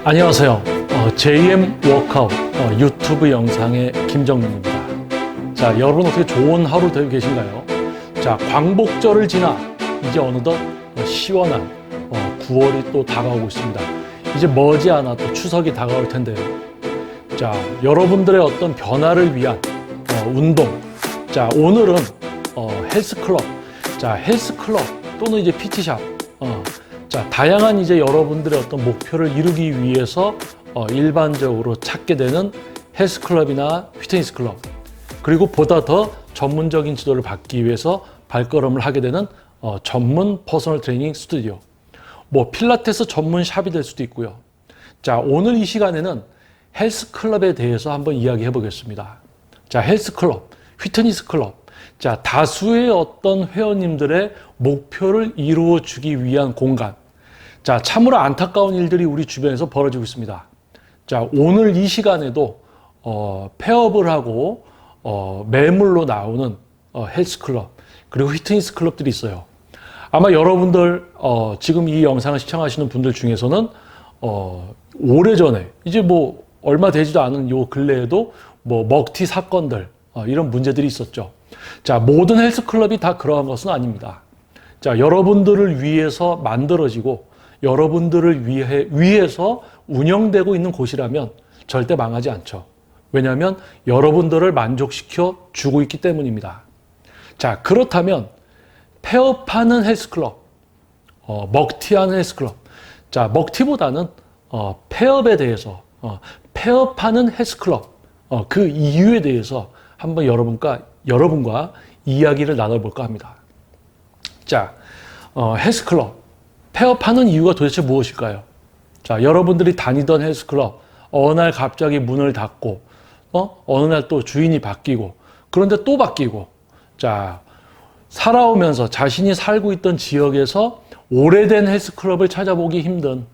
안녕하세요. JM 워크아웃 유튜브 영상의 김정민입니다. 자, 여러분 어떻게 좋은 하루 되고 계신가요? 자, 광복절을 지나 이제 어느덧 시원한 9월이 또 다가오고 있습니다. 이제 머지않아 또 추석이 다가올 텐데요. 자, 여러분들의 어떤 변화를 위한 운동. 자, 오늘은 헬스클럽. 자, 헬스클럽 또는 이제 PT샵. 자, 다양한 이제 여러분들의 어떤 목표를 이루기 위해서 일반적으로 찾게 되는 헬스클럽이나 피트니스 클럽, 그리고 보다 더 전문적인 지도를 받기 위해서 발걸음을 하게 되는 전문 퍼스널 트레이닝 스튜디오, 뭐 필라테스 전문 샵이 될 수도 있고요. 자, 오늘 이 시간에는 헬스클럽에 대해서 한번 이야기해 보겠습니다. 자, 헬스클럽, 피트니스 클럽. 자, 다수의 어떤 회원님들의 목표를 이루어 주기 위한 공간. 자, 참으로 안타까운 일들이 우리 주변에서 벌어지고 있습니다. 자, 오늘 이 시간에도 폐업을 하고 매물로 나오는 헬스클럽, 그리고 피트니스 클럽들이 있어요. 아마 여러분들 지금 이 영상을 시청하시는 분들 중에서는 오래전에, 이제 뭐 얼마 되지도 않은 요 근래에도 뭐 먹튀 사건들, 이런 문제들이 있었죠. 자, 모든 헬스클럽이 다 그러한 것은 아닙니다. 자, 여러분들을 위해서 만들어지고 여러분들을 위해서 운영되고 있는 곳이라면 절대 망하지 않죠. 왜냐하면 여러분들을 만족시켜 주고 있기 때문입니다. 자, 그렇다면 폐업하는 헬스클럽, 먹튀하는 헬스클럽. 자, 먹튀보다는 폐업에 대해서, 폐업하는 헬스클럽, 그 이유에 대해서 한번 여러분과 이야기를 나눠볼까 합니다. 자, 헬스클럽, 폐업하는 이유가 도대체 무엇일까요? 자, 여러분들이 다니던 헬스클럽, 어느 날 갑자기 문을 닫고, 어느 날 또 주인이 바뀌고, 그런데 또 바뀌고, 자, 살아오면서 자신이 살고 있던 지역에서 오래된 헬스클럽을 찾아보기 힘든,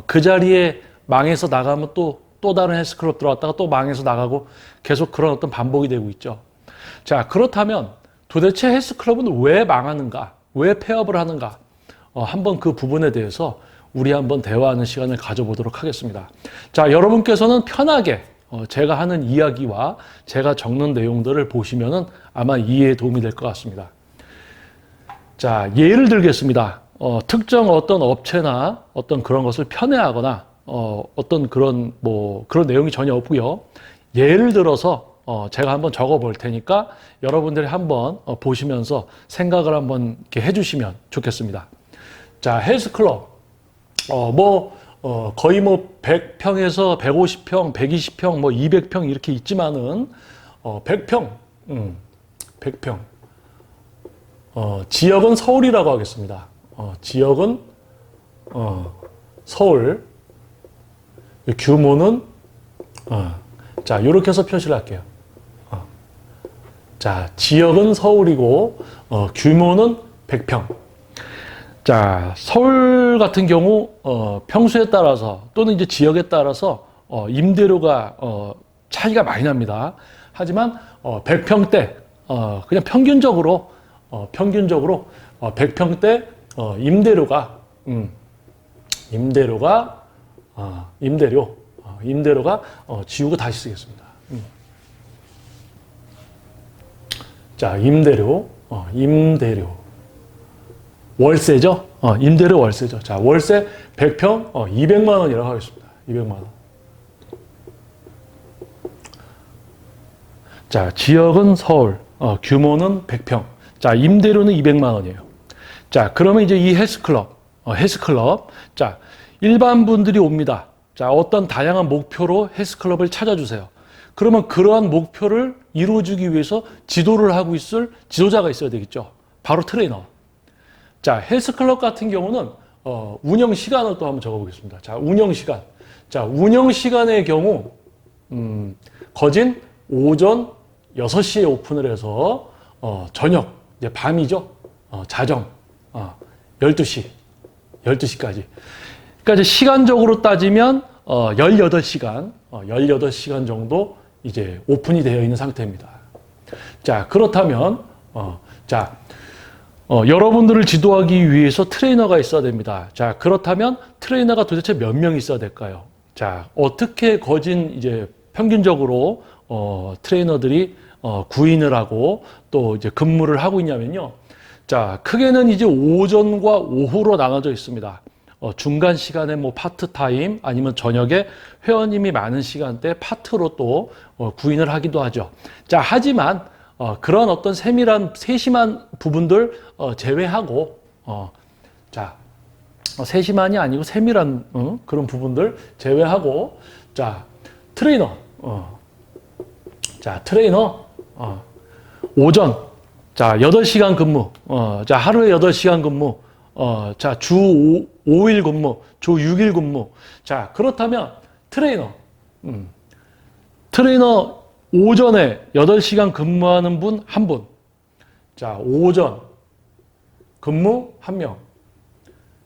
그 자리에 망해서 나가면 또 다른 헬스클럽 들어왔다가 또 망해서 나가고 계속 그런 어떤 반복이 되고 있죠. 자, 그렇다면 도대체 헬스클럽은 왜 망하는가? 왜 폐업을 하는가? 한번 그 부분에 대해서 우리 한번 대화하는 시간을 가져보도록 하겠습니다. 자, 여러분께서는 편하게 제가 하는 이야기와 제가 적는 내용들을 보시면은 아마 이해에 도움이 될 것 같습니다. 자, 예를 들겠습니다. 특정 어떤 업체나 어떤 그런 것을 편애하거나 어떤 그런 내용이 전혀 없고요. 예를 들어서 제가 한번 적어 볼 테니까 여러분들이 한번 보시면서 생각을 한번 이렇게 해주시면 좋겠습니다. 자, 헬스클럽, 거의 100평에서 150평, 120평, 200평 이렇게 있지만은, 100평, 100평. 지역은 서울이라고 하겠습니다. 지역은, 서울. 규모는, 자, 요렇게 해서 표시를 할게요. 자, 지역은 서울이고, 규모는 100평. 자, 서울 같은 경우 평수에 따라서 또는 이제 지역에 따라서 임대료가 차이가 많이 납니다. 하지만 100평대 그냥 평균적으로 100평대 임대료가 지우고 다시 쓰겠습니다. 자, 임대료 월세죠? 임대료 월세죠. 자, 월세 100평 200만 원이라고 하겠습니다. 200만 원. 자, 지역은 서울, 규모는 100평. 자, 임대료는 200만 원이에요. 자, 그러면 이제 이 헬스클럽. 자, 일반 분들이 옵니다. 자, 어떤 다양한 목표로 헬스클럽을 찾아주세요. 그러면 그러한 목표를 이루어주기 위해서 지도를 하고 있을 지도자가 있어야 되겠죠. 바로 트레이너. 자, 헬스클럽 같은 경우는 운영 시간을 또 한번 적어보겠습니다. 자, 운영 시간. 자, 운영 시간의 경우 거진 오전 6시에 오픈을 해서 저녁, 이제 밤이죠. 자정 12시까지. 그러니까 이제 시간적으로 따지면 18시간 정도 이제 오픈이 되어 있는 상태입니다. 자, 그렇다면 여러분들을 지도하기 위해서 트레이너가 있어야 됩니다. 자, 그렇다면 트레이너가 도대체 몇 명 있어야 될까요? 자, 어떻게 거진 이제 평균적으로 트레이너들이 구인을 하고 또 이제 근무를 하고 있냐면요. 자, 크게는 이제 오전과 오후로 나눠져 있습니다. 중간 시간에 뭐 파트타임 아니면 저녁에 회원님이 많은 시간대 파트로 또 구인을 하기도 하죠. 자, 하지만 그런 어떤 세심한 부분들 제외하고 자, 세심한이 아니고 세밀한 그런 부분들 제외하고 자, 트레이너 자, 트레이너 오전 자, 8시간 근무 자, 하루에 8시간 근무 자, 주 5일 근무, 주 6일 근무. 자, 그렇다면 트레이너 트레이너 오전에 8시간 근무하는 분 한 분. 자, 오전 근무 한 명.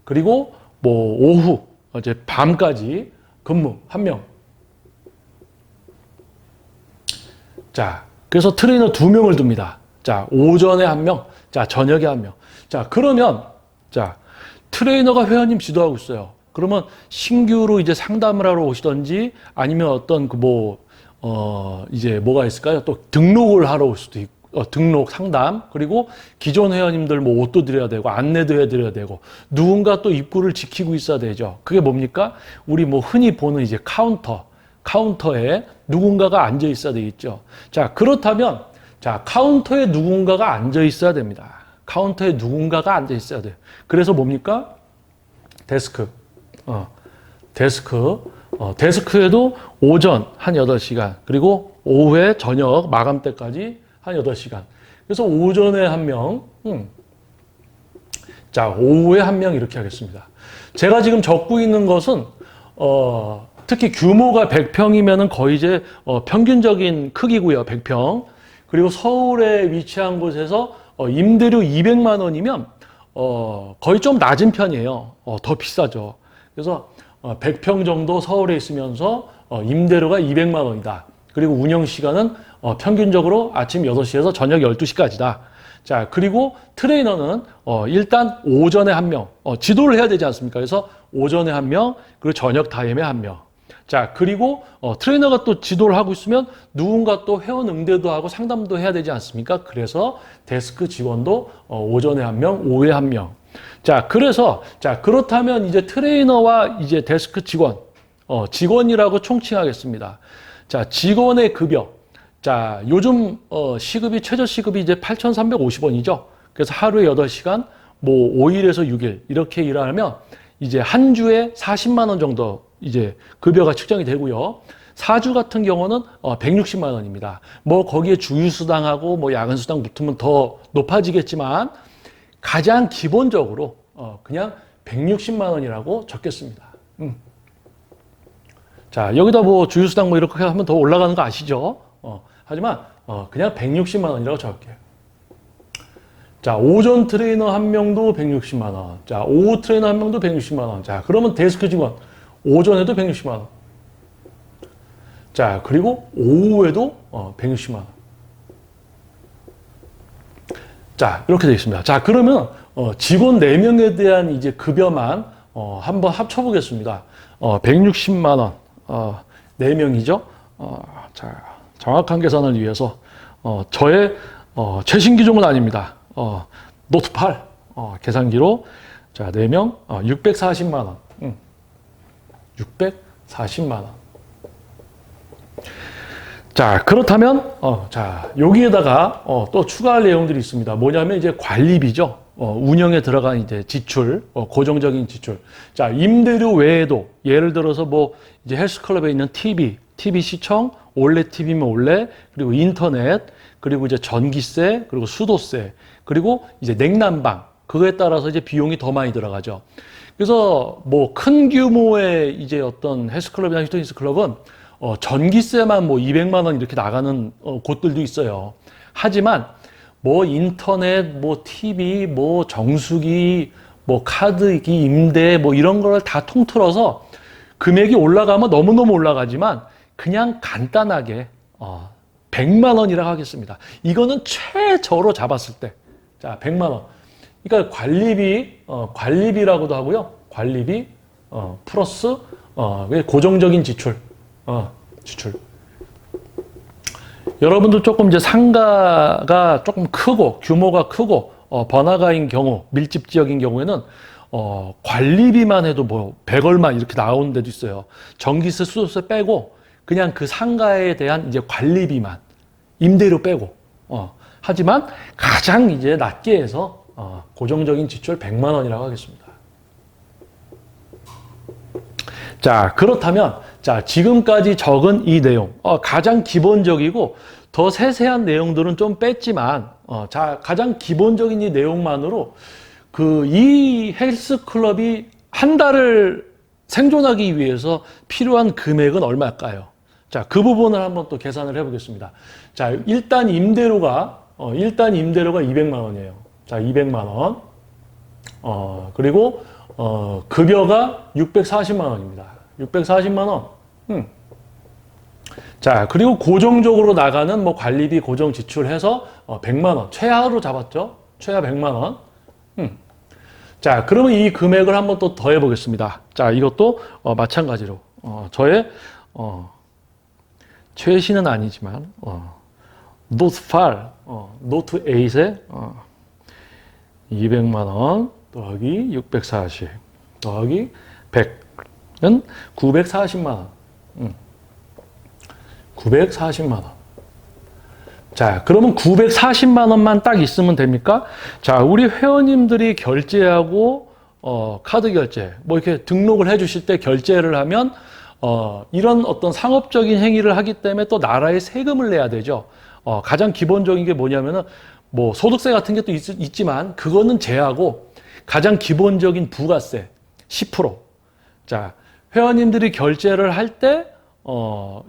그리고 뭐 오후 이제 밤까지 근무 한 명. 자, 그래서 트레이너 2명을 둡니다. 자, 오전에 한 명, 자, 저녁에 한 명. 자, 그러면 자, 트레이너가 회원님 지도하고 있어요. 그러면 신규로 이제 상담을 하러 오시던지 아니면 어떤 이제 뭐가 있을까요? 또 등록을 하러 올 수도 있고. 등록, 상담, 그리고 기존 회원님들 뭐 옷도 드려야 되고, 안내도 해드려야 되고, 누군가 또 입구를 지키고 있어야 되죠. 그게 뭡니까? 우리 뭐 흔히 보는 이제 카운터에 누군가가 앉아 있어야 되겠죠. 자, 그렇다면, 자, 카운터에 누군가가 앉아 있어야 됩니다. 카운터에 누군가가 앉아 있어야 돼요. 그래서 뭡니까? 데스크에도 오전 한 8시간, 그리고 오후에 저녁 마감 때까지 한 8시간. 그래서 오전에 한 명, 자, 오후에 한 명 이렇게 하겠습니다. 제가 지금 적고 있는 것은, 특히 규모가 100평이면은 거의 이제, 평균적인 크기고요. 100평. 그리고 서울에 위치한 곳에서, 임대료 200만 원이면, 거의 좀 낮은 편이에요. 더 비싸죠. 그래서, 100평 정도 서울에 있으면서, 임대료가 200만 원이다. 그리고 운영 시간은 평균적으로 아침 6시에서 저녁 12시까지다. 자, 그리고 트레이너는 일단 오전에 한 명, 지도를 해야 되지 않습니까? 그래서 오전에 한 명, 그리고 저녁 타임에 한 명. 자, 그리고 트레이너가 또 지도를 하고 있으면 누군가 또 회원 응대도 하고 상담도 해야 되지 않습니까? 그래서 데스크 직원도 오전에 한 명, 오후에 한 명. 자, 그래서 자, 그렇다면 이제 트레이너와 이제 데스크 직원, 직원이라고 총칭하겠습니다. 자, 직원의 급여. 자, 요즘 시급이 최저 시급이 이제 8,350원이죠. 그래서 하루에 8시간, 뭐 5일에서 6일 이렇게 일하면 이제 한 주에 40만 원 정도 이제 급여가 측정이 되고요. 4주 같은 경우는 160만 원입니다. 뭐 거기에 주휴수당하고 뭐 야근수당 붙으면 더 높아지겠지만 가장 기본적으로 그냥 160만 원이라고 적겠습니다. 자, 여기다 뭐 주휴수당 뭐 이렇게 하면 더 올라가는 거 아시죠? 하지만 그냥 160만 원이라고 적을게요. 자, 오전 트레이너 한 명도 160만 원. 자, 오후 트레이너 한 명도 160만 원. 자, 그러면 데스크 직원 오전에도 160만 원. 자, 그리고 오후에도 160만 원. 자, 이렇게 되어 있습니다. 자, 그러면 직원 4명에 대한 이제 급여만 한번 합쳐 보겠습니다. 160만 원. 4명이죠. 자, 정확한 계산을 위해서 저의 최신 기종은 아닙니다. 노트 8 계산기로 자, 4명 640만 원. 640만 원. 자, 그렇다면 자, 여기에다가 또 추가할 내용들이 있습니다. 뭐냐면 이제 관리비죠. 운영에 들어간 이제 지출, 고정적인 지출. 자, 임대료 외에도 예를 들어서 뭐 이제 헬스클럽에 있는 TV 시청, 올레 TV면 올레, 그리고 인터넷, 그리고 이제 전기세, 그리고 수도세, 그리고 이제 냉난방. 그거에 따라서 이제 비용이 더 많이 들어가죠. 그래서 뭐 큰 규모의 이제 어떤 헬스클럽이나 피트니스 클럽은 전기세만 뭐 200만 원 이렇게 나가는 곳들도 있어요. 하지만 뭐 인터넷, 뭐 TV, 뭐 정수기, 뭐 카드기, 임대 뭐 이런 걸 다 통틀어서 금액이 올라가면 너무너무 올라가지만 그냥 간단하게 100만 원이라고 하겠습니다. 이거는 최저로 잡았을 때. 자, 100만 원. 그러니까 관리비라고도 하고요. 관리비 플러스 고정적인 지출. 지출. 여러분들 조금 이제 상가가 조금 크고 규모가 크고 번화가인 경우, 밀집 지역인 경우에는 관리비만 해도 뭐 100얼마 이렇게 나오는 데도 있어요. 전기세, 수도세 빼고 그냥 그 상가에 대한 이제 관리비만 임대료 빼고. 하지만 가장 이제 낮게 해서 고정적인 지출 100만 원이라고 하겠습니다. 자, 그렇다면 자, 지금까지 적은 이 내용, 가장 기본적이고 더 세세한 내용들은 좀 뺐지만, 자, 가장 기본적인 이 내용만으로 이 헬스클럽이 한 달을 생존하기 위해서 필요한 금액은 얼마일까요? 자, 그 부분을 한번 또 계산을 해보겠습니다. 자, 일단 임대료가 200만 원이에요. 자, 200만 원. 그리고 급여가 640만 원입니다. 640만 원. 자, 그리고 고정적으로 나가는 뭐 관리비 고정 지출해서 100만 원. 최하로 잡았죠? 최하 100만 원. 자, 그러면 이 금액을 한번 또 더해 보겠습니다. 자, 이것도 마찬가지로 저의 최신은 아니지만 노트 8, 노트 8에 200만 원 더하기 640 더하기 100은 940만 원. 940만 원. 자, 그러면 940만 원만 딱 있으면 됩니까? 자, 우리 회원님들이 결제하고 카드 결제, 뭐 이렇게 등록을 해 주실 때 결제를 하면 이런 어떤 상업적인 행위를 하기 때문에 또 나라에 세금을 내야 되죠. 가장 기본적인 게 뭐냐면은 뭐 소득세 같은 게 또 있지만 그거는 제하고 가장 기본적인 부가세 10%. 자, 회원님들이 결제를 할 때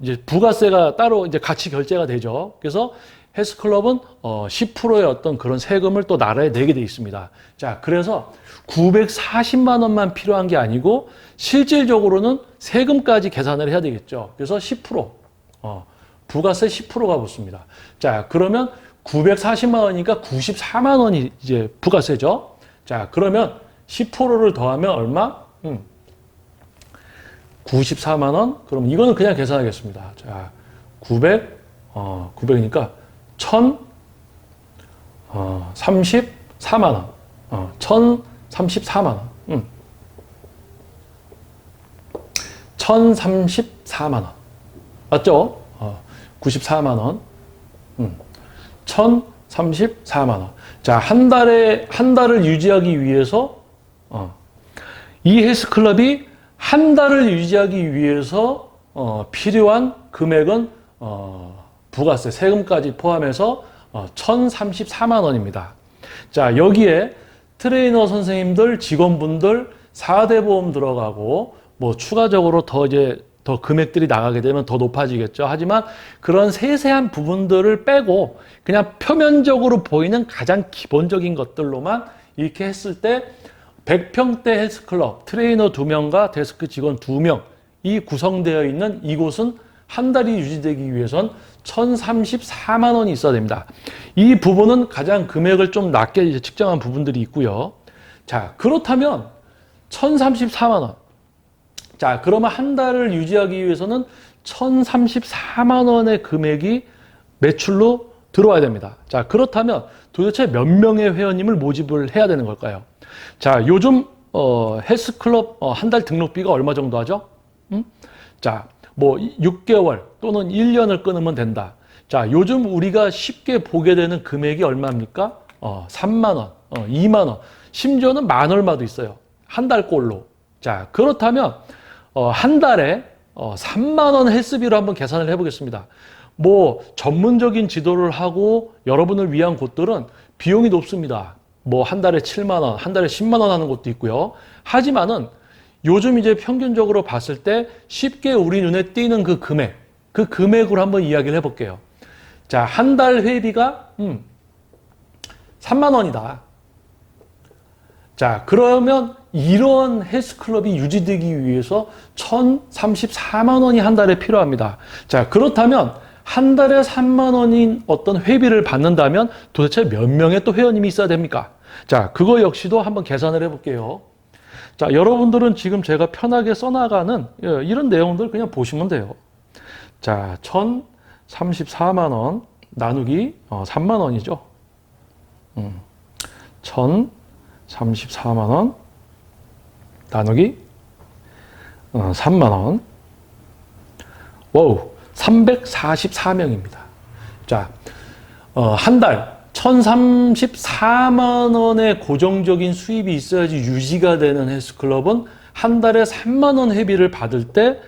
이제 부가세가 따로 이제 같이 결제가 되죠. 그래서 헬스클럽은 10%의 어떤 그런 세금을 또 나라에 내게 돼 있습니다. 자, 그래서 940만 원만 필요한 게 아니고 실질적으로는 세금까지 계산을 해야 되겠죠. 그래서 10%, 부가세 10%가 붙습니다. 자, 그러면 940만 원이니까 94만 원이 이제 부가세죠. 자, 그러면 10%를 더하면 얼마? 94만 원? 그럼 이거는 그냥 계산하겠습니다. 자, 900이니까 1034만 원. 1034만 원. 1034만 원. 맞죠? 94만 원. 1034만 원. 자, 한 달을 유지하기 위해서, 이 헬스클럽이 한 달을 유지하기 위해서, 필요한 금액은, 부가세, 세금까지 포함해서, 1034만 원입니다. 자, 여기에 트레이너 선생님들, 직원분들, 4대 보험 들어가고, 뭐, 추가적으로 더 금액들이 나가게 되면 더 높아지겠죠. 하지만 그런 세세한 부분들을 빼고 그냥 표면적으로 보이는 가장 기본적인 것들로만 이렇게 했을 때 100평대 헬스클럽 트레이너 2명과 데스크 직원 2명이 구성되어 있는 이곳은 한 달이 유지되기 위해선 1034만 원이 있어야 됩니다. 이 부분은 가장 금액을 좀 낮게 이제 측정한 부분들이 있고요. 자, 그렇다면 1034만 원. 자, 그러면 한 달을 유지하기 위해서는 1034만 원의 금액이 매출로 들어와야 됩니다. 자, 그렇다면 도대체 몇 명의 회원님을 모집을 해야 되는 걸까요? 자, 요즘 헬스클럽 한 달 등록비가 얼마 정도 하죠? 자, 뭐 6개월 또는 1년을 끊으면 된다. 자, 요즘 우리가 쉽게 보게 되는 금액이 얼마입니까? 3만 원, 2만 원, 심지어는 만 얼마도 있어요. 한 달 꼴로. 자, 그렇다면 한 달에 3만 원 헬스비로 한번 계산을 해보겠습니다. 뭐 전문적인 지도를 하고 여러분을 위한 곳들은 비용이 높습니다. 뭐 한 달에 7만 원, 한 달에 10만 원 하는 곳도 있고요. 하지만은 요즘 이제 평균적으로 봤을 때 쉽게 우리 눈에 띄는 그 금액으로 한번 이야기를 해볼게요. 자, 한 달 회비가 3만 원이다. 자, 그러면 이런 헬스클럽이 유지되기 위해서 1034만 원이 한 달에 필요합니다. 자, 그렇다면 한 달에 3만 원인 어떤 회비를 받는다면 도대체 몇 명의 또 회원님이 있어야 됩니까? 자, 그거 역시도 한번 계산을 해볼게요. 자, 여러분들은 지금 제가 편하게 써나가는 이런 내용들 그냥 보시면 돼요. 자, 1,034만 원 나누기 3만 원이죠. 1,034만 원 나누기 3만 원. 와우, 344명입니다. 자, 한 달 1,034만 원의 고정적인 수입이 있어야지 유지가 되는 헬스클럽은 한 달에 3만 원 회비를 받을 때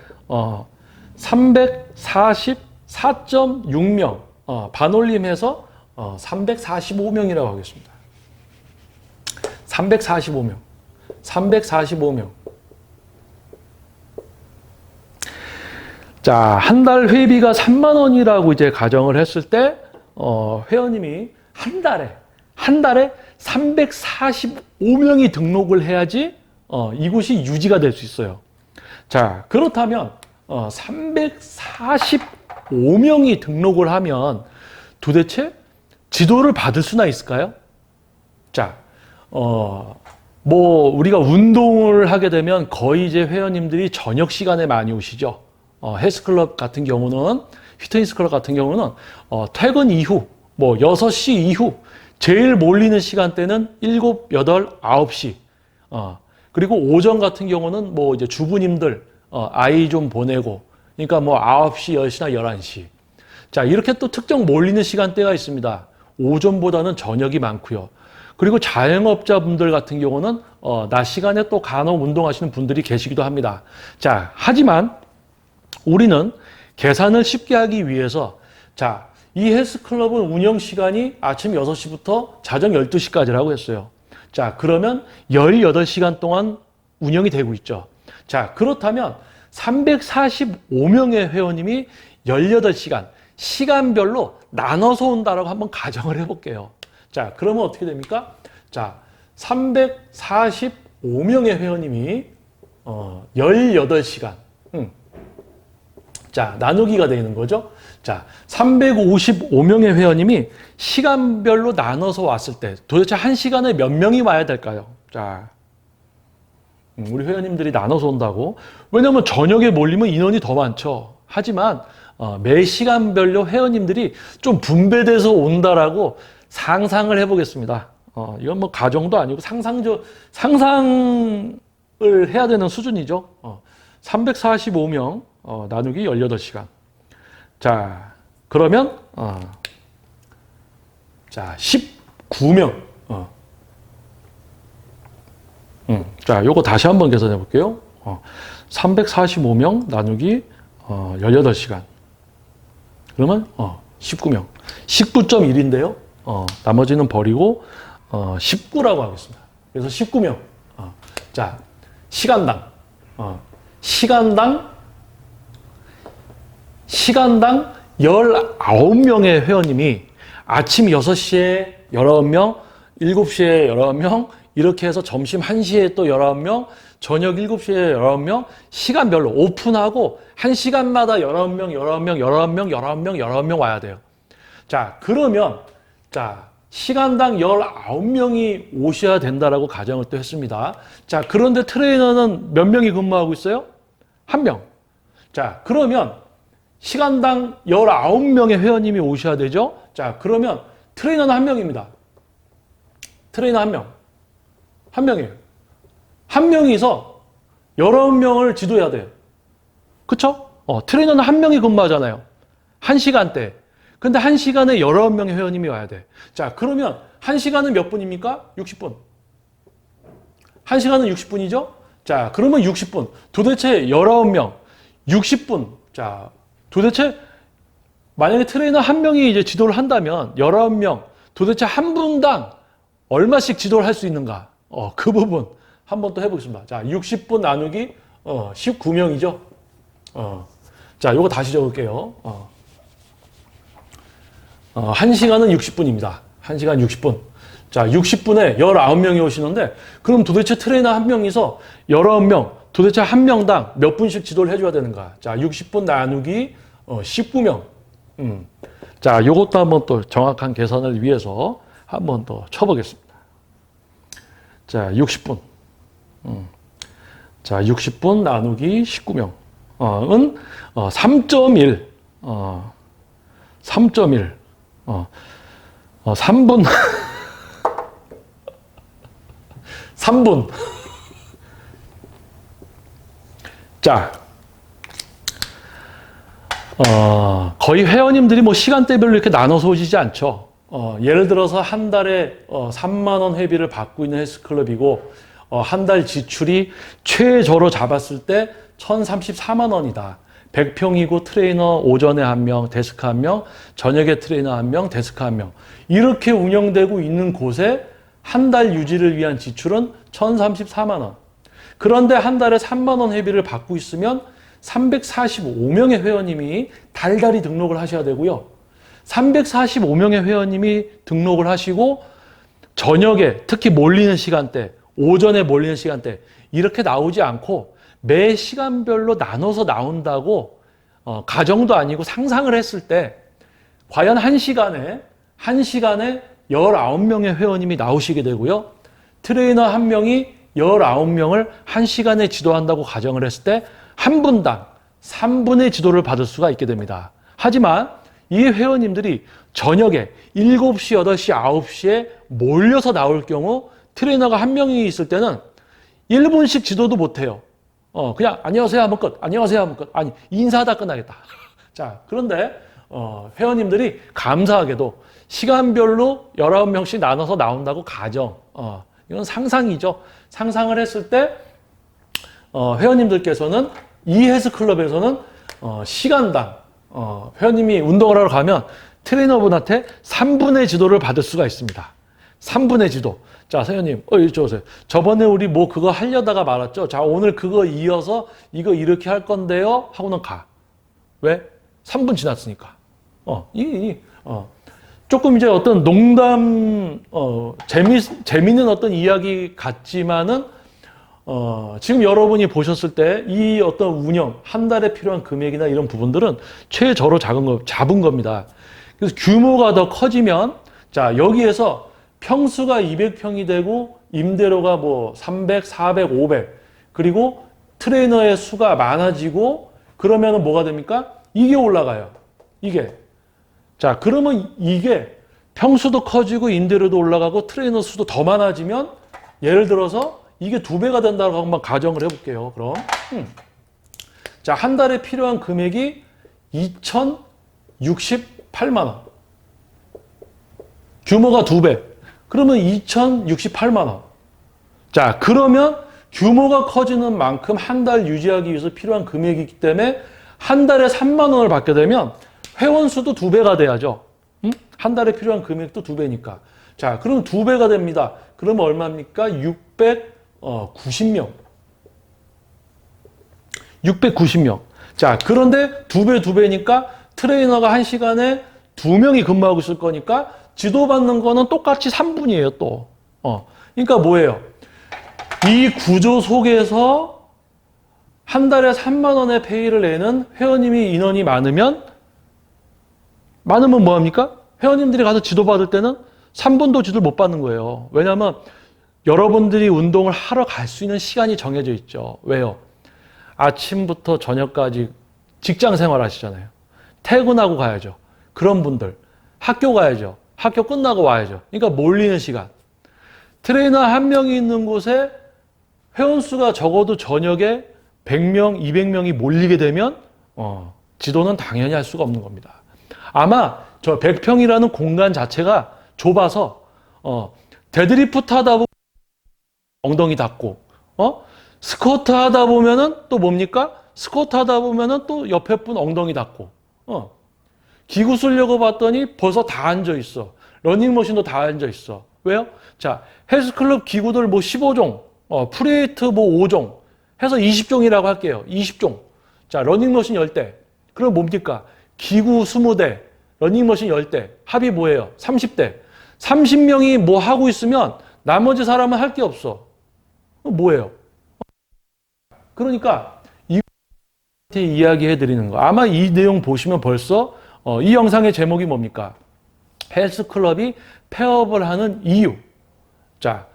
344.6명 반올림해서 345명이라고 하겠습니다. 345명. 345명. 자, 한 달 회비가 3만 원이라고 이제 가정을 했을 때 회원님이 한 달에 345명이 등록을 해야지 이곳이 유지가 될 수 있어요. 자, 그렇다면 345명이 등록을 하면 도대체 지도를 받을 수나 있을까요? 자, 뭐 우리가 운동을 하게 되면 거의 이제 회원님들이 저녁 시간에 많이 오시죠. 헬스클럽 같은 경우는, 피트니스 클럽 같은 경우는 퇴근 이후 뭐 6시 이후 제일 몰리는 시간대는 7, 8, 9시. 그리고 오전 같은 경우는 뭐 이제 주부님들 아이 좀 보내고, 그러니까 뭐 9시, 10시나 11시. 자, 이렇게 또 특정 몰리는 시간대가 있습니다. 오전보다는 저녁이 많고요. 그리고 자영업자분들 같은 경우는 낮 시간에 또 간혹 운동하시는 분들이 계시기도 합니다. 자, 하지만 우리는 계산을 쉽게 하기 위해서, 자, 이 헬스클럽은 운영 시간이 아침 6시부터 자정 12시까지라고 했어요. 자, 그러면 18시간 동안 운영이 되고 있죠. 자, 그렇다면 345명의 회원님이 18시간, 시간별로 나눠서 온다라고 한번 가정을 해볼게요. 자, 그러면 어떻게 됩니까? 자, 345명의 회원님이 18시간. 자, 나누기가 되는 거죠. 자, 355명의 회원님이 시간별로 나눠서 왔을 때 도대체 한 시간에 몇 명이 와야 될까요? 자, 우리 회원님들이 나눠서 온다고. 왜냐하면 저녁에 몰리면 인원이 더 많죠. 하지만 매 시간별로 회원님들이 좀 분배돼서 온다라고 상상을 해보겠습니다. 이건 뭐 가정도 아니고 상상을 해야 되는 수준이죠. 345명 나누기 18시간. 자, 그러면 자, 19명. 자, 요거 다시 한번 계산해 볼게요. 345명 나누기 18시간. 그러면 19명. 19.1인데요. 나머지는 버리고 19라고 하겠습니다. 그래서 19명. 자, 시간당 19명의 회원님이 아침 6시에 19명, 7시에 19명, 이렇게 해서 점심 1시에 또 19명, 저녁 7시에 19명, 시간별로 오픈하고 1시간마다 19명, 19명, 19명, 19명, 19명 와야 돼요. 자, 그러면 자, 시간당 19명이 오셔야 된다라고 가정을 또 했습니다. 자, 그런데 트레이너는 몇 명이 근무하고 있어요? 1명. 자, 그러면 시간당 19명의 회원님이 오셔야 되죠? 자, 그러면 트레이너는 1명입니다. 트레이너 1명. 1명이에요. 1명이서 19명을 지도해야 돼요. 그쵸? 트레이너는 1명이 근무하잖아요. 1시간대. 근데 1시간에 19명의 회원님이 와야 돼. 자, 그러면 1시간은 몇 분입니까? 60분. 1시간은 60분이죠? 자, 그러면 60분. 도대체 19명. 60분. 자, 도대체 만약에 트레이너 1명이 이제 지도를 한다면 19명. 도대체 한 분당 얼마씩 지도를 할 수 있는가? 그 부분 한번 또 해보겠습니다. 자, 60분 나누기 19명이죠? 자, 요거 다시 적을게요. 1시간은 60분입니다. 1시간 60분. 자, 60분에 19명이 오시는데, 그럼 도대체 트레이너 1명이서 19명, 도대체 한 명당 몇 분씩 지도를 해줘야 되는가? 자, 60분 나누기 19명. 자, 요것도 한번 또 정확한 계산을 위해서 한번 더 쳐보겠습니다. 자, 60분. 자, 60분 나누기 19명. 은 3.1. 3.1. 3분. 3분. 자, 거의 회원님들이 뭐 시간대별로 이렇게 나눠서 오시지 않죠. 예를 들어서 한 달에 3만 원 회비를 받고 있는 헬스클럽이고 한 달 지출이 최저로 잡았을 때 1,034만 원이다. 100평이고 트레이너 오전에 1명, 데스크 1명, 저녁에 트레이너 1명, 데스크 1명. 이렇게 운영되고 있는 곳에 한 달 유지를 위한 지출은 1,034만 원. 그런데 한 달에 3만 원 회비를 받고 있으면 345명의 회원님이 달달이 등록을 하셔야 되고요. 345명의 회원님이 등록을 하시고 저녁에 특히 몰리는 시간대, 오전에 몰리는 시간대 이렇게 나오지 않고 매 시간별로 나눠서 나온다고 가정도 아니고 상상을 했을 때 과연 한 시간에 19명의 회원님이 나오시게 되고요. 트레이너 한 명이 19명을 한 시간에 지도한다고 가정을 했을 때 한 분당 3분의 지도를 받을 수가 있게 됩니다. 하지만 이 회원님들이 저녁에 7시, 8시, 9시에 몰려서 나올 경우 트레이너가 한 명이 있을 때는 1분씩 지도도 못해요. 그냥 안녕하세요 하면 끝, 안녕하세요 하면 끝. 아니, 인사하다 끝나겠다. 자, 그런데 회원님들이 감사하게도 시간별로 19명씩 나눠서 나온다고 가정. 이건 상상이죠. 상상을 했을 때 회원님들께서는 이 헬스클럽에서는 시간당 회원님이 운동을 하러 가면 트레이너분한테 3분의 지도를 받을 수가 있습니다. 3분의 지도. 자, 회원님, 이쪽 오세요. 저번에 우리 뭐 그거 하려다가 말았죠? 자, 오늘 그거 이어서 이거 이렇게 할 건데요? 하고는 가. 왜? 3분 지났으니까. 조금 이제 어떤 농담, 재밌는 어떤 이야기 같지만은, 지금 여러분이 보셨을 때 이 어떤 운영, 한 달에 필요한 금액이나 이런 부분들은 최저로 잡은 겁니다. 그래서 규모가 더 커지면, 자, 여기에서 평수가 200평이 되고, 임대료가 뭐 300, 400, 500, 그리고 트레이너의 수가 많아지고, 그러면은 뭐가 됩니까? 이게 올라가요. 이게. 자, 그러면 이게 평수도 커지고, 임대료도 올라가고, 트레이너 수도 더 많아지면, 예를 들어서 이게 2배가 된다고 한번 가정을 해볼게요. 그럼 자, 한 달에 필요한 금액이 2,068만 원. 규모가 2배. 그러면 2,068만 원. 자, 그러면 규모가 커지는 만큼 한 달 유지하기 위해서 필요한 금액이기 때문에 한 달에 3만 원을 받게 되면 회원 수도 2배가 돼야죠. 한 달에 필요한 금액도 2배니까. 자, 그럼 2배가 됩니다. 그러면 얼마입니까? 690명. 690명. 자, 그런데 2배니까 트레이너가 한 시간에 2명이 근무하고 있을 거니까 지도받는 거는 똑같이 3분이에요, 또. 그러니까 뭐예요? 이 구조 속에서 한 달에 3만 원의 페이를 내는 회원님이 인원이 많으면 뭐합니까? 회원님들이 가서 지도받을 때는 3분도 지도를 못 받는 거예요. 왜냐하면 여러분들이 운동을 하러 갈 수 있는 시간이 정해져 있죠. 왜요? 아침부터 저녁까지 직장 생활 하시잖아요. 퇴근하고 가야죠. 그런 분들. 학교 가야죠. 학교 끝나고 와야죠. 그러니까 몰리는 시간. 트레이너 한 명이 있는 곳에 회원수가 적어도 저녁에 100명, 200명이 몰리게 되면 지도는 당연히 할 수가 없는 겁니다. 아마 저 100평이라는 공간 자체가 좁아서 데드리프트 하다 보면 엉덩이 닿고 스쿼트 하다 보면은 또 뭡니까? 스쿼트 하다 보면은 또 옆에 분 엉덩이 닿고 기구 쓰려고 봤더니 벌써 다 앉아 있어. 러닝머신도 다 앉아 있어. 왜요? 자, 헬스클럽 기구들 뭐 15종, 프리웨이트 뭐 5종 해서 20종이라고 할게요. 20종. 자, 러닝머신 10대. 그럼 뭡니까? 기구 20대, 러닝머신 10대. 합이 뭐예요? 30대. 30명이 뭐 하고 있으면 나머지 사람은 할 게 없어. 뭐예요? 그러니까 이야기해 드리는 거. 아마 이 내용 보시면 벌써 이 영상의 제목이 뭡니까? 헬스클럽이 폐업을 하는 이유. 자,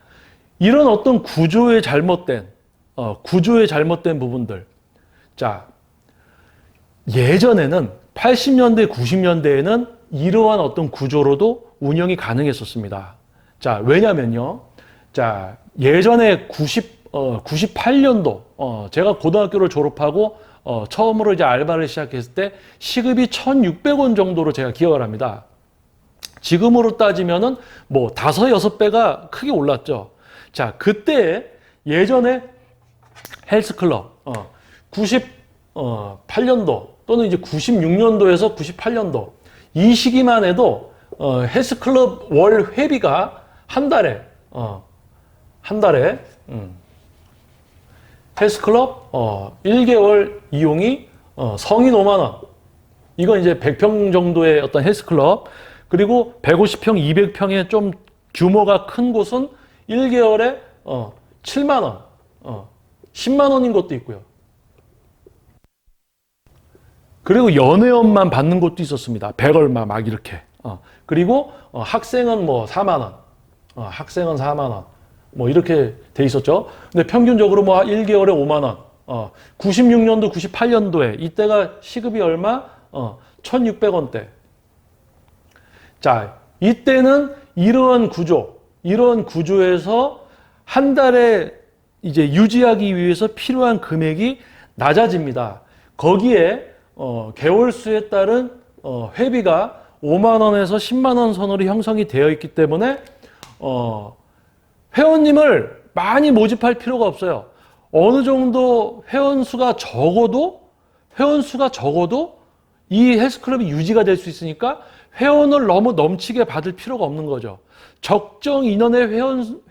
이런 어떤 구조의 잘못된 구조의 잘못된 부분들. 자, 예전에는 80년대, 90년대에는 이러한 어떤 구조로도 운영이 가능했었습니다. 자, 왜냐면요. 자, 예전에 98년도, 제가 고등학교를 졸업하고, 처음으로 이제 알바를 시작했을 때 시급이 1,600원 정도로 제가 기억을 합니다. 지금으로 따지면은 뭐 5, 6배가 크게 올랐죠. 자, 그때 예전에 헬스클럽, 98년도 또는 이제 96년도에서 98년도 이 시기만 해도 헬스클럽 월 회비가 한 달에 헬스클럽 1개월 이용이 성인 5만 원. 이건 이제 100평 정도의 어떤 헬스클럽. 그리고 150평, 200평의 좀 규모가 큰 곳은 1개월에 7만 원, 10만 원인 것도 있고요. 그리고 연회원만 받는 곳도 있었습니다. 100얼마 막 이렇게. 그리고 학생은 뭐 4만 원, 학생은 4만 원, 뭐 이렇게 돼 있었죠. 근데 평균적으로 뭐 1개월에 5만 원. 96년도, 98년도에 이때가 시급이 얼마? 1,600원대. 자, 이때는 이러한 구조에서 한 달에 이제 유지하기 위해서 필요한 금액이 낮아집니다. 거기에 개월수에 따른 회비가 5만 원에서 10만 원 선으로 형성이 되어 있기 때문에 회원님을 많이 모집할 필요가 없어요. 어느 정도 회원수가 적어도 이 헬스클럽이 유지가 될 수 있으니까 회원을 너무 넘치게 받을 필요가 없는 거죠. 적정 인원의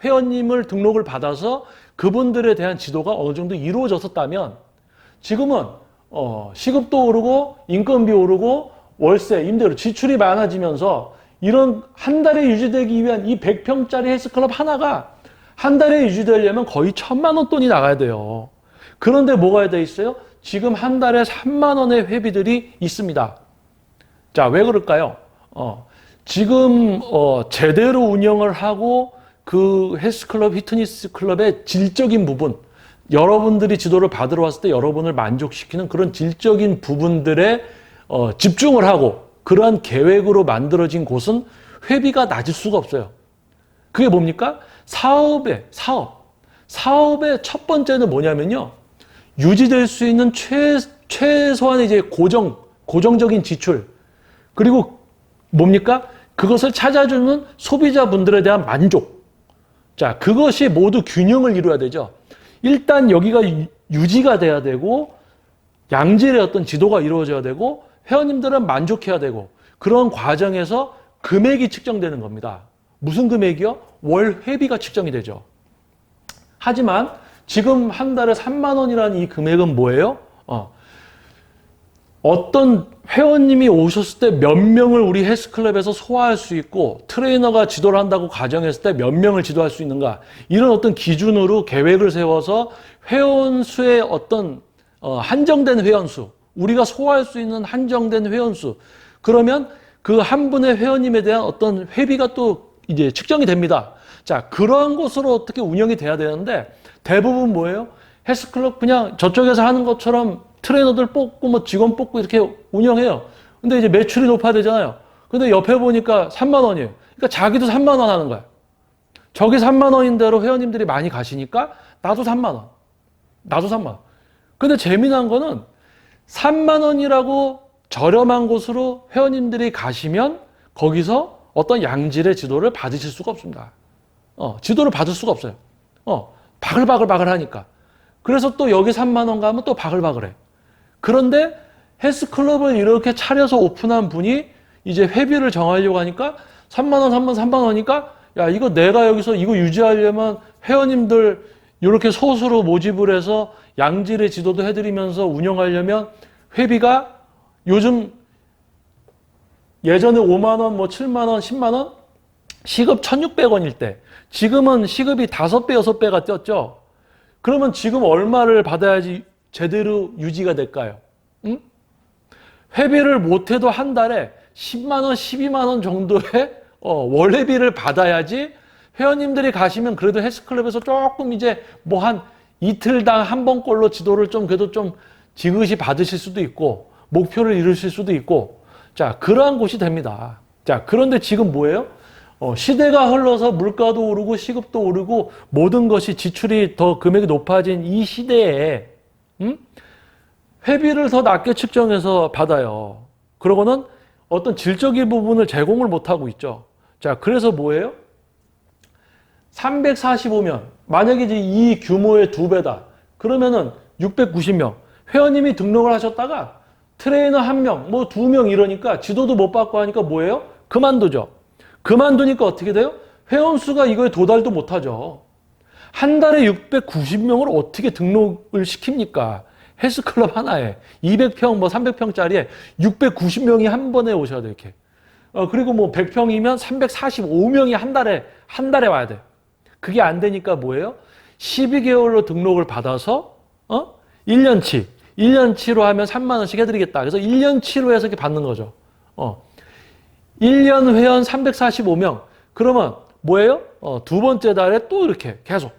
회원님을 등록을 받아서 그분들에 대한 지도가 어느 정도 이루어졌었다면 지금은 시급도 오르고 인건비 오르고 월세, 임대료, 지출이 많아지면서 이런 한 달에 유지되기 위한 이 100평짜리 헬스클럽 하나가 한 달에 유지되려면 거의 1,000만 원 돈이 나가야 돼요. 그런데 뭐가 돼 있어요? 지금 한 달에 3만 원의 회비들이 있습니다. 자, 왜 그럴까요? 지금 제대로 운영을 하고 그 헬스클럽, 피트니스 클럽의 질적인 부분, 여러분들이 지도를 받으러 왔을 때 여러분을 만족시키는 그런 질적인 부분들에 집중을 하고 그러한 계획으로 만들어진 곳은 회비가 낮을 수가 없어요. 그게 뭡니까? 사업의 첫 번째는 뭐냐면요. 유지될 수 있는 최소한의 이제 고정적인 지출. 그리고 뭡니까? 그것을 찾아주는 소비자분들에 대한 만족. 자, 그것이 모두 균형을 이루어야 되죠. 일단 여기가 유지가 돼야 되고, 양질의 어떤 지도가 이루어져야 되고, 회원님들은 만족해야 되고, 그런 과정에서 금액이 측정되는 겁니다. 무슨 금액이요? 월 회비가 측정이 되죠. 하지만 지금 한 달에 3만 원이라는 이 금액은 뭐예요? 어떤 회원님이 오셨을 때 몇 명을 우리 헬스클럽에서 소화할 수 있고 트레이너가 지도를 한다고 가정했을 때 몇 명을 지도할 수 있는가, 이런 어떤 기준으로 계획을 세워서 회원수의 어떤 한정된 회원수, 우리가 소화할 수 있는 한정된 회원수, 그러면 그 한 분의 회원님에 대한 어떤 회비가 또 이제 측정이 됩니다. 자, 그러한 곳으로 어떻게 운영이 돼야 되는데 대부분 뭐예요? 헬스클럽 그냥 저쪽에서 하는 것처럼 트레이너들 뽑고 뭐 직원 뽑고 이렇게 운영해요. 근데 이제 매출이 높아야 되잖아요. 근데 옆에 보니까 3만 원이에요. 그러니까 자기도 3만 원 하는 거야. 저기 3만 원인 대로 회원님들이 많이 가시니까 나도 3만 원. 나도 3만 원. 근데 재미난 거는 3만 원이라고 저렴한 곳으로 회원님들이 가시면 거기서 어떤 양질의 지도를 받으실 수가 없습니다. 지도를 받을 수가 없어요. 바글바글 하니까. 그래서 또 여기 3만 원 가면 또 바글바글해. 그런데 헬스클럽을 이렇게 차려서 오픈한 분이 이제 회비를 정하려고 하니까 3만 원, 3만 원이니까 야, 이거 내가 여기서 이거 유지하려면 회원님들 이렇게 소수로 모집을 해서 양질의 지도도 해드리면서 운영하려면 회비가 요즘 예전에 5만 원, 뭐 7만 원, 10만 원, 시급 1,600원일 때 지금은 시급이 5배, 6배가 뛰었죠. 그러면 지금 얼마를 받아야지 제대로 유지가 될까요? 응? 회비를 못해도 한 달에 10만 원, 12만 원 정도의 월회비를 받아야지 회원님들이 가시면 그래도 헬스클럽에서 조금 이제 뭐 한 이틀당 한 번꼴로 지도를 좀 그래도 좀 지그시 받으실 수도 있고 목표를 이루실 수도 있고 자 그러한 곳이 됩니다. 자 그런데 지금 뭐예요? 시대가 흘러서 물가도 오르고 시급도 오르고 모든 것이 지출이 더 금액이 높아진 이 시대에 회비를 더 낮게 측정해서 받아요. 그러고는 어떤 질적인 부분을 제공을 못하고 있죠. 자 그래서 뭐예요? 345명 만약에 이제 이 규모의 2배다. 그러면은 690명 회원님이 등록을 하셨다가 트레이너 1명, 뭐 2명 이러니까 지도도 못 받고 하니까 뭐예요? 그만두죠. 그만두니까 어떻게 돼요? 회원수가 이거에 도달도 못하죠. 한 달에 690명을 어떻게 등록을 시킵니까? 헬스클럽 하나에 200평, 뭐 300평짜리에 690명이 한 번에 오셔야 돼 이렇게. 그리고 뭐 100평이면 345명이 한 달에 와야 돼. 그게 안 되니까 뭐예요? 12개월로 등록을 받아서 1년치로 하면 3만 원씩 해드리겠다. 그래서 1년치로 해서 이렇게 받는 거죠. 1년 회원 345명. 그러면 뭐예요? 두 번째 달에 또 이렇게 계속.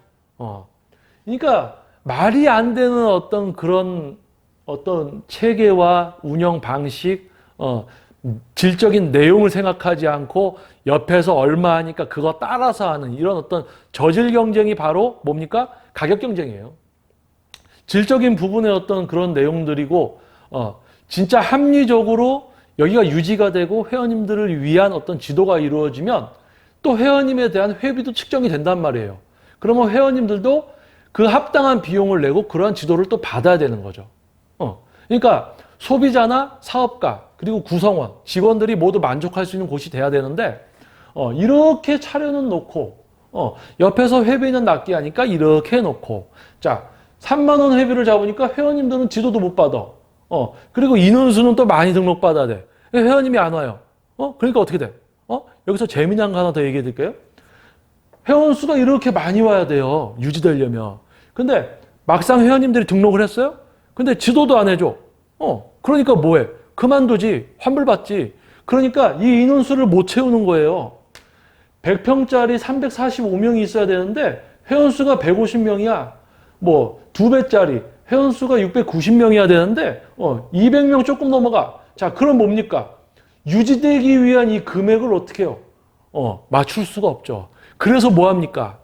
그러니까 말이 안 되는 어떤 그런 어떤 체계와 운영 방식, 질적인 내용을 생각하지 않고 옆에서 얼마 하니까 그거 따라서 하는 이런 어떤 저질 경쟁이 바로 뭡니까? 가격 경쟁이에요. 질적인 부분의 어떤 그런 내용들이고, 진짜 합리적으로 여기가 유지가 되고 회원님들을 위한 어떤 지도가 이루어지면 또 회원님에 대한 회비도 측정이 된단 말이에요. 그러면 회원님들도 그 합당한 비용을 내고 그러한 지도를 또 받아야 되는 거죠. 그러니까 소비자나 사업가 그리고 구성원, 직원들이 모두 만족할 수 있는 곳이 돼야 되는데 이렇게 차려는 놓고 옆에서 회비는 낮게 하니까 이렇게 해놓고 자 3만 원 회비를 잡으니까 회원님들은 지도도 못 받아. 그리고 인원수는 또 많이 등록받아야 돼. 회원님이 안 와요. 그러니까 어떻게 돼? 여기서 재미난 거 하나 더 얘기해 드릴게요. 회원수가 이렇게 많이 와야 돼요. 유지되려면. 근데 막상 회원님들이 등록을 했어요? 근데 지도도 안 해줘. 그러니까 뭐해? 그만두지. 환불받지. 그러니까 이 인원수를 못 채우는 거예요. 100평짜리 345명이 있어야 되는데 회원수가 150명이야. 뭐 2배짜리 회원수가 690명이어야 되는데 200명 조금 넘어가. 자, 그럼 뭡니까? 유지되기 위한 이 금액을 어떻게 해요? 맞출 수가 없죠. 그래서 뭐 합니까?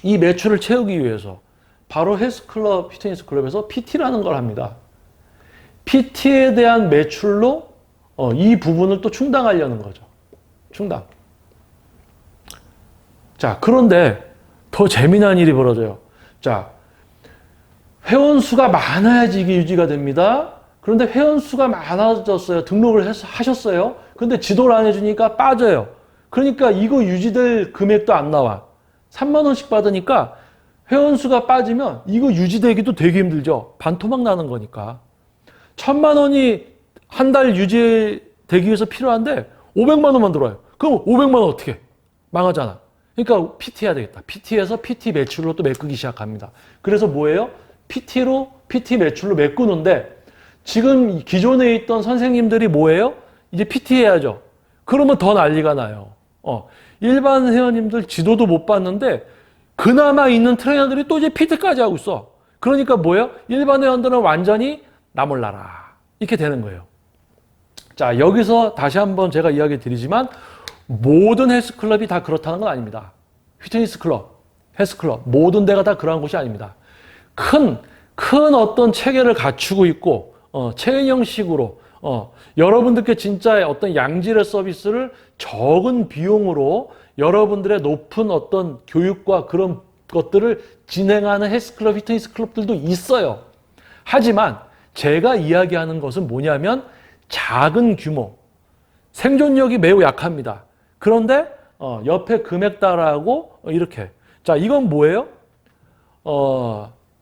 이 매출을 채우기 위해서 바로 헬스클럽, 피트니스 클럽에서 PT라는 걸 합니다. PT에 대한 매출로 이 부분을 또 충당하려는 거죠. 충당. 자, 그런데 더 재미난 일이 벌어져요. 자, 회원 수가 많아야지 이게 유지가 됩니다. 그런데 회원 수가 많아졌어요. 등록을 하셨어요. 근데 지도를 안 해주니까 빠져요. 그러니까 이거 유지될 금액도 안 나와. 3만 원씩 받으니까 회원 수가 빠지면 이거 유지되기도 되게 힘들죠. 반토막 나는 거니까. 1,000만 원이 한 달 유지되기 위해서 필요한데 500만 원만 들어와요. 그럼 500만 원 어떻게 해? 망하잖아. 그러니까 PT 해야 되겠다. PT에서 PT 매출로 또 메꾸기 시작합니다. 그래서 뭐예요? PT 매출로 메꾸는데 지금 기존에 있던 선생님들이 뭐예요? 이제 PT 해야죠. 그러면 더 난리가 나요. 일반 회원님들 지도도 못 받는데 그나마 있는 트레이너들이 또 이제 PT까지 하고 있어. 그러니까 뭐예요? 일반 회원들은 완전히 나 몰라라. 이렇게 되는 거예요. 자, 여기서 다시 한번 제가 이야기 드리지만 모든 헬스클럽이 다 그렇다는 건 아닙니다. 피트니스 클럽, 헬스클럽 모든 데가 다 그러한 곳이 아닙니다. 큰 어떤 체계를 갖추고 있고 체인 형식으로 여러분들께 진짜 어떤 양질의 서비스를 적은 비용으로 여러분들의 높은 어떤 교육과 그런 것들을 진행하는 헬스클럽, 피트니스 클럽들도 있어요. 하지만 제가 이야기하는 것은 뭐냐면 작은 규모, 생존력이 매우 약합니다. 그런데 옆에 금액 따라하고 이렇게. 자, 이건 뭐예요?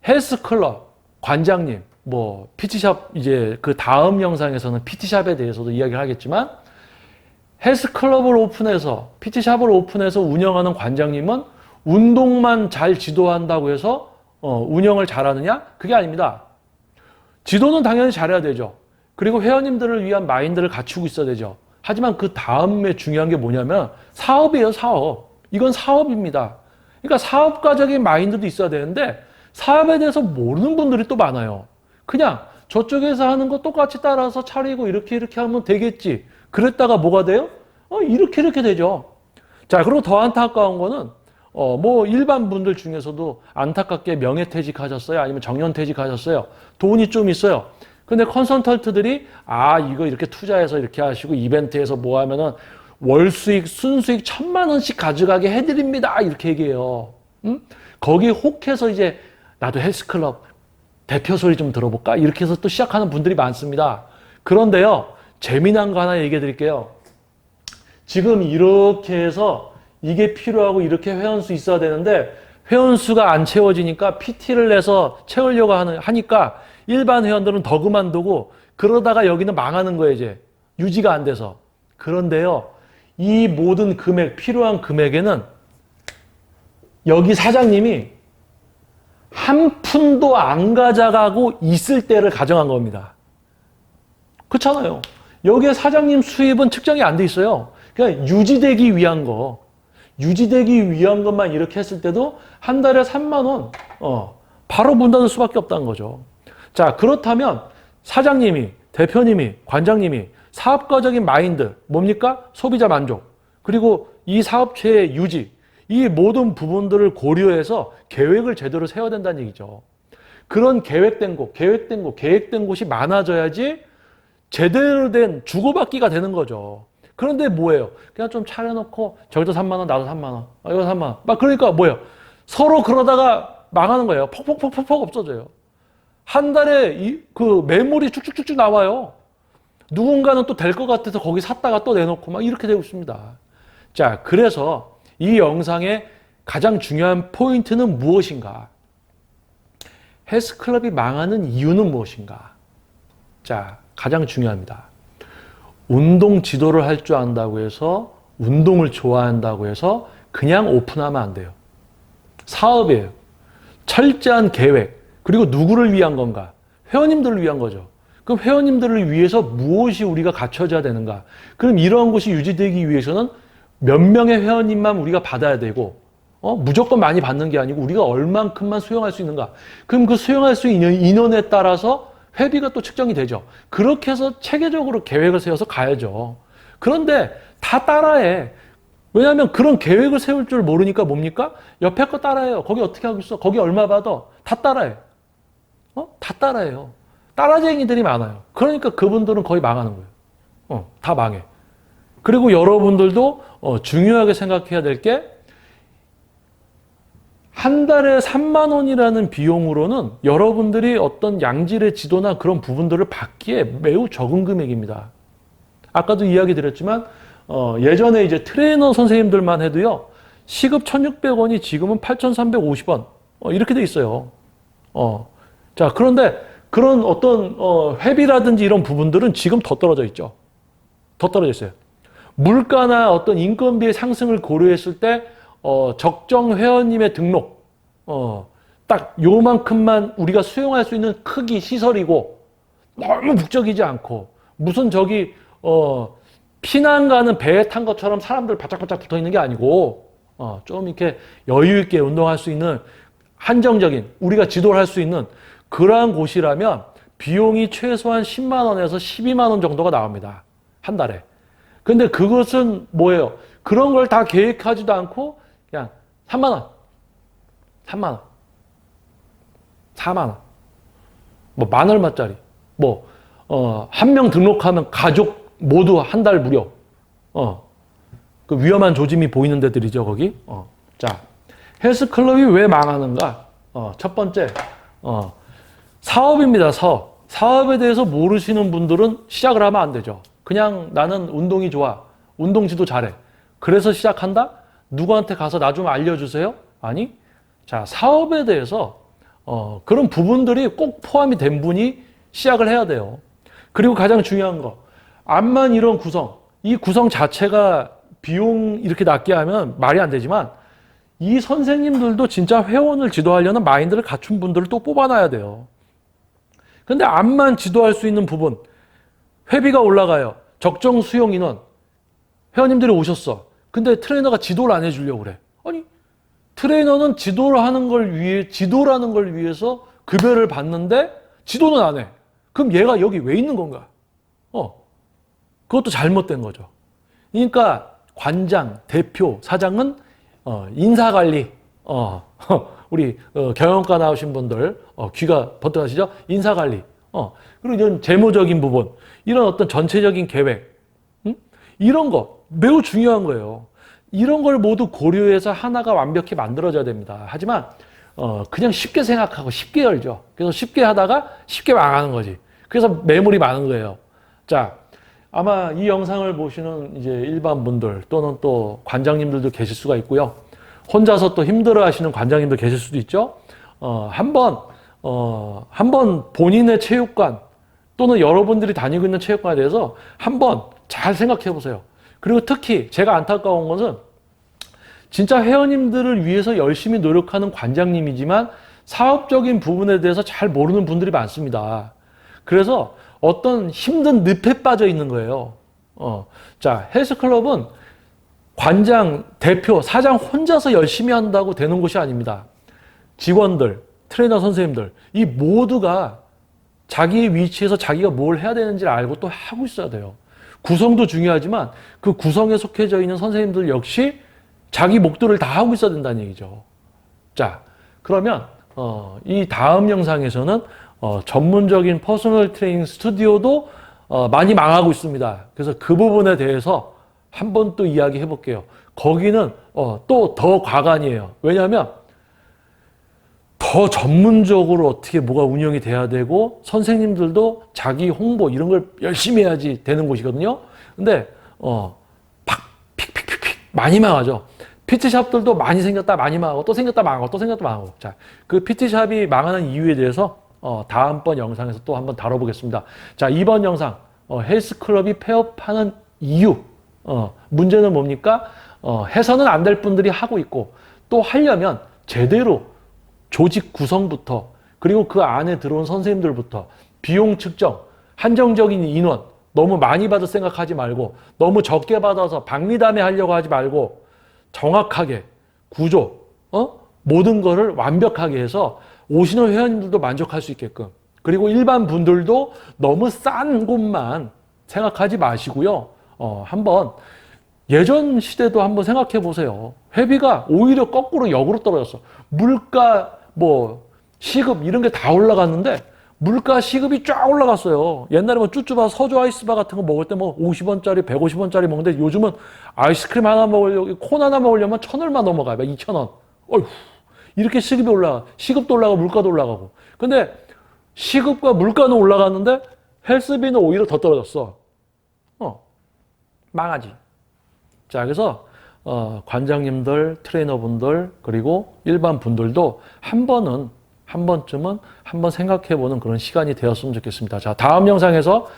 헬스클럽 관장님, 뭐 PT샵 이제 그 다음 영상에서는 PT샵에 대해서도 이야기를 하겠지만 헬스클럽을 오픈해서 PT샵을 오픈해서 운영하는 관장님은 운동만 잘 지도한다고 해서 운영을 잘하느냐? 그게 아닙니다. 지도는 당연히 잘해야 되죠. 그리고 회원님들을 위한 마인드를 갖추고 있어야 되죠. 하지만 그 다음에 중요한 게 뭐냐면 사업이에요, 사업. 이건 사업입니다. 그러니까 사업가적인 마인드도 있어야 되는데 사업에 대해서 모르는 분들이 또 많아요. 그냥 저쪽에서 하는 거 똑같이 따라서 차리고 이렇게 하면 되겠지. 그랬다가 뭐가 돼요? 이렇게 되죠. 자, 그리고 더 안타까운 거는 뭐 일반 분들 중에서도 안타깝게 명예퇴직 하셨어요? 아니면 정년퇴직 하셨어요? 돈이 좀 있어요. 근데 컨설턴트들이 이거 이렇게 투자해서 이렇게 하시고 이벤트에서 뭐 하면은 월 수익, 순수익 1,000만 원씩 가져가게 해드립니다. 이렇게 얘기해요. 거기 혹해서 이제 나도 헬스클럽 대표 소리 좀 들어볼까? 이렇게 해서 또 시작하는 분들이 많습니다. 그런데요, 재미난 거 하나 얘기해 드릴게요. 지금 이렇게 해서 이게 필요하고 이렇게 회원수 있어야 되는데 회원수가 안 채워지니까 PT를 내서 채우려고 하니까 일반 회원들은 더 그만두고 그러다가 여기는 망하는 거예요, 이제. 유지가 안 돼서. 그런데요, 이 모든 금액, 필요한 금액에는 여기 사장님이 한 푼도 안 가져가고 있을 때를 가정한 겁니다. 그렇잖아요. 여기에 사장님 수입은 측정이 안 돼 있어요. 그러니까 유지되기 위한 것만 이렇게 했을 때도 한 달에 3만 원, 바로 문 닫을 수밖에 없다는 거죠. 자, 그렇다면 사장님이, 대표님이, 관장님이 사업가적인 마인드, 뭡니까? 소비자 만족, 그리고 이 사업체의 유지, 이 모든 부분들을 고려해서 계획을 제대로 세워야 된다는 얘기죠. 그런 계획된 곳이 많아져야지 제대로 된 주고받기가 되는 거죠. 그런데 뭐예요? 그냥 좀 차려놓고 저기도 3만 원, 나도 3만 원, 이거 3만 원. 막 그러니까 뭐예요? 서로 그러다가 망하는 거예요. 퍽퍽 없어져요. 한 달에 그 매물이 쭉쭉쭉쭉 나와요. 누군가는 또 될 것 같아서 거기 샀다가 또 내놓고 막 이렇게 되고 있습니다. 자, 그래서 이 영상의 가장 중요한 포인트는 무엇인가? 헬스클럽이 망하는 이유는 무엇인가? 자, 가장 중요합니다. 운동 지도를 할 줄 안다고 해서, 운동을 좋아한다고 해서 그냥 오픈하면 안 돼요. 사업이에요. 철저한 계획, 그리고 누구를 위한 건가? 회원님들을 위한 거죠. 그럼 회원님들을 위해서 무엇이 우리가 갖춰져야 되는가? 그럼 이러한 것이 유지되기 위해서는 몇 명의 회원님만 우리가 받아야 되고, 무조건 많이 받는 게 아니고 우리가 얼만큼만 수용할 수 있는가? 그럼 그 수용할 수 있는 인원에 따라서 회비가 또 측정이 되죠. 그렇게 해서 체계적으로 계획을 세워서 가야죠. 그런데 다 따라해. 왜냐하면 그런 계획을 세울 줄 모르니까 뭡니까? 옆에 거 따라해요. 거기 어떻게 하고 있어? 거기 얼마 받아? 다 따라해. 다 따라해요. 따라쟁이들이 많아요. 그러니까 그분들은 거의 망하는 거예요. 다 망해. 그리고 여러분들도 중요하게 생각해야 될 게 한 달에 3만 원이라는 비용으로는 여러분들이 어떤 양질의 지도나 그런 부분들을 받기에 매우 적은 금액입니다. 아까도 이야기 드렸지만 예전에 이제 트레이너 선생님들만 해도요. 시급 1,600원이 지금은 8,350원 이렇게 돼 있어요. 자, 그런데 그런 어떤 회비라든지 이런 부분들은 지금 더 떨어져 있죠. 더 떨어져 있어요. 물가나 어떤 인건비의 상승을 고려했을 때 적정 회원님의 등록 딱 요만큼만 우리가 수용할 수 있는 크기 시설이고 너무 북적이지 않고 무슨 저기 피난 가는 배에 탄 것처럼 사람들 바짝바짝 붙어 있는 게 아니고 좀 이렇게 여유 있게 운동할 수 있는 한정적인 우리가 지도를 할 수 있는 그러한 곳이라면 비용이 최소한 10만 원에서 12만 원 정도가 나옵니다. 한 달에. 근데 그것은 뭐예요? 그런 걸 다 계획하지도 않고 그냥 3만 원, 3만 원, 4만 원, 뭐 만 얼마짜리, 뭐 한 명 등록하면 가족 모두 한 달 무료. 그 위험한 조짐이 보이는 데들이죠, 거기. 자, 헬스클럽이 왜 망하는가? 첫 번째, 사업입니다, 사업. 사업에 대해서 모르시는 분들은 시작을 하면 안 되죠. 그냥 나는 운동이 좋아. 운동지도 잘해. 그래서 시작한다? 누구한테 가서 나 좀 알려주세요? 아니. 자, 사업에 대해서 그런 부분들이 꼭 포함이 된 분이 시작을 해야 돼요. 그리고 가장 중요한 거. 암만 이런 구성, 이 구성 자체가 비용 이렇게 낮게 하면 말이 안 되지만 이 선생님들도 진짜 회원을 지도하려는 마인드를 갖춘 분들을 또 뽑아놔야 돼요. 근데 암만 지도할 수 있는 부분, 회비가 올라가요. 적정 수용 인원, 회원님들이 오셨어. 근데 트레이너가 지도를 안 해주려고 그래. 아니, 트레이너는 지도라는 걸 위해서 급여를 받는데 지도는 안 해. 그럼 얘가 여기 왜 있는 건가? 그것도 잘못된 거죠. 그러니까 관장, 대표, 사장은 인사관리, 우리 경영과 나오신 분들 귀가 번뜩하시죠? 인사관리, 그리고 이런 재무적인 부분, 이런 어떤 전체적인 계획, 이런 거 매우 중요한 거예요. 이런 걸 모두 고려해서 하나가 완벽히 만들어져야 됩니다. 하지만 그냥 쉽게 생각하고 쉽게 열죠. 그래서 쉽게 하다가 쉽게 망하는 거지. 그래서 매물이 많은 거예요. 자, 아마 이 영상을 보시는 이제 일반 분들 또는 또 관장님들도 계실 수가 있고요. 혼자서 또 힘들어 하시는 관장님도 계실 수도 있죠. 한번 본인의 체육관 또는 여러분들이 다니고 있는 체육관에 대해서 한번 잘 생각해 보세요. 그리고 특히 제가 안타까운 것은 진짜 회원님들을 위해서 열심히 노력하는 관장님이지만 사업적인 부분에 대해서 잘 모르는 분들이 많습니다. 그래서 어떤 힘든 늪에 빠져 있는 거예요. 자, 헬스클럽은 관장, 대표, 사장 혼자서 열심히 한다고 되는 곳이 아닙니다. 직원들, 트레이너 선생님들, 이 모두가 자기 위치에서 자기가 뭘 해야 되는지를 알고 또 하고 있어야 돼요. 구성도 중요하지만 그 구성에 속해져 있는 선생님들 역시 자기 목도를 다 하고 있어야 된다는 얘기죠. 자, 그러면 이 다음 영상에서는 전문적인 퍼스널 트레이닝 스튜디오도 많이 망하고 있습니다. 그래서 그 부분에 대해서 한번 또 이야기해 볼게요. 거기는 또 더 과간이에요. 왜냐하면 더 전문적으로 어떻게 뭐가 운영이 돼야 되고 선생님들도 자기 홍보 이런 걸 열심히 해야지 되는 곳이거든요. 근데 픽픽픽픽 많이 망하죠. PT샵들도 많이 생겼다 많이 망하고 또 생겼다 망하고 또 생겼다 망하고. 자, 그 PT샵이 망하는 이유에 대해서 다음번 영상에서 또 한번 다뤄보겠습니다. 자, 이번 영상 헬스클럽이 폐업하는 이유, 문제는 뭡니까? 해서는 안 될 분들이 하고 있고 또 하려면 제대로 조직 구성부터 그리고 그 안에 들어온 선생님들부터 비용 측정, 한정적인 인원 너무 많이 받을 생각하지 말고 너무 적게 받아서 박리담회 하려고 하지 말고 정확하게 구조, 모든 거를 완벽하게 해서 오시는 회원님들도 만족할 수 있게끔 그리고 일반 분들도 너무 싼 곳만 생각하지 마시고요. 한번 예전 시대도 한번 생각해 보세요. 회비가 오히려 거꾸로 역으로 떨어졌어. 물가, 시급 이런 게 다 올라갔는데 물가 시급이 쫙 올라갔어요. 옛날에 쭈쭈바, 서주 아이스바 같은 거 먹을 때 50원짜리, 150원짜리 먹는데 요즘은 아이스크림 하나 먹으려고, 콘 하나 먹으려면 1,000원만 넘어가요. 2,000원. 어휴, 이렇게 시급이 올라가. 시급도 올라가고 물가도 올라가고. 근데 시급과 물가는 올라갔는데 헬스비는 오히려 더 떨어졌어. 망하지. 자, 그래서 관장님들, 트레이너분들 그리고 일반 분들도 한 번쯤은 한번 생각해보는 그런 시간이 되었으면 좋겠습니다. 자, 다음 영상에서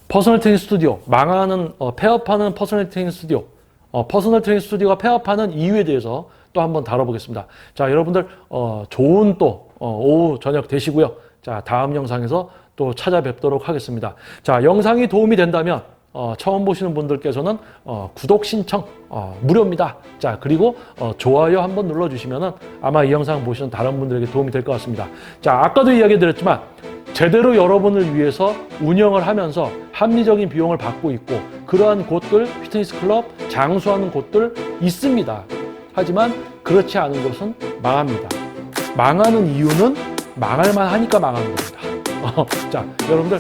퍼스널 트레이닝 스튜디오 망하는 폐업하는 퍼스널 트레이닝 스튜디오, 퍼스널 트레이닝 스튜디오가 폐업하는 이유에 대해서 또 한번 다뤄보겠습니다. 자, 여러분들 좋은 또 오후 저녁 되시고요. 자, 다음 영상에서 또 찾아뵙도록 하겠습니다. 자, 영상이 도움이 된다면 처음 보시는 분들께서는 구독 신청 무료입니다. 자, 그리고 좋아요 한번 눌러주시면은 아마 이 영상 보시는 다른 분들에게 도움이 될 것 같습니다. 자, 아까도 이야기 드렸지만 제대로 여러분을 위해서 운영을 하면서 합리적인 비용을 받고 있고 그러한 곳들, 피트니스 클럽, 장수하는 곳들 있습니다. 하지만 그렇지 않은 곳은 망합니다. 망하는 이유는 망할만 하니까 망하는 겁니다. 자, 여러분들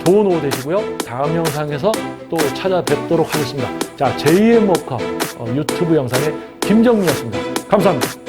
좋은 오후 되시고요. 다음 영상에서 또 찾아뵙도록 하겠습니다. 자, JM 워크아웃 유튜브 영상의 김정민이었습니다. 감사합니다.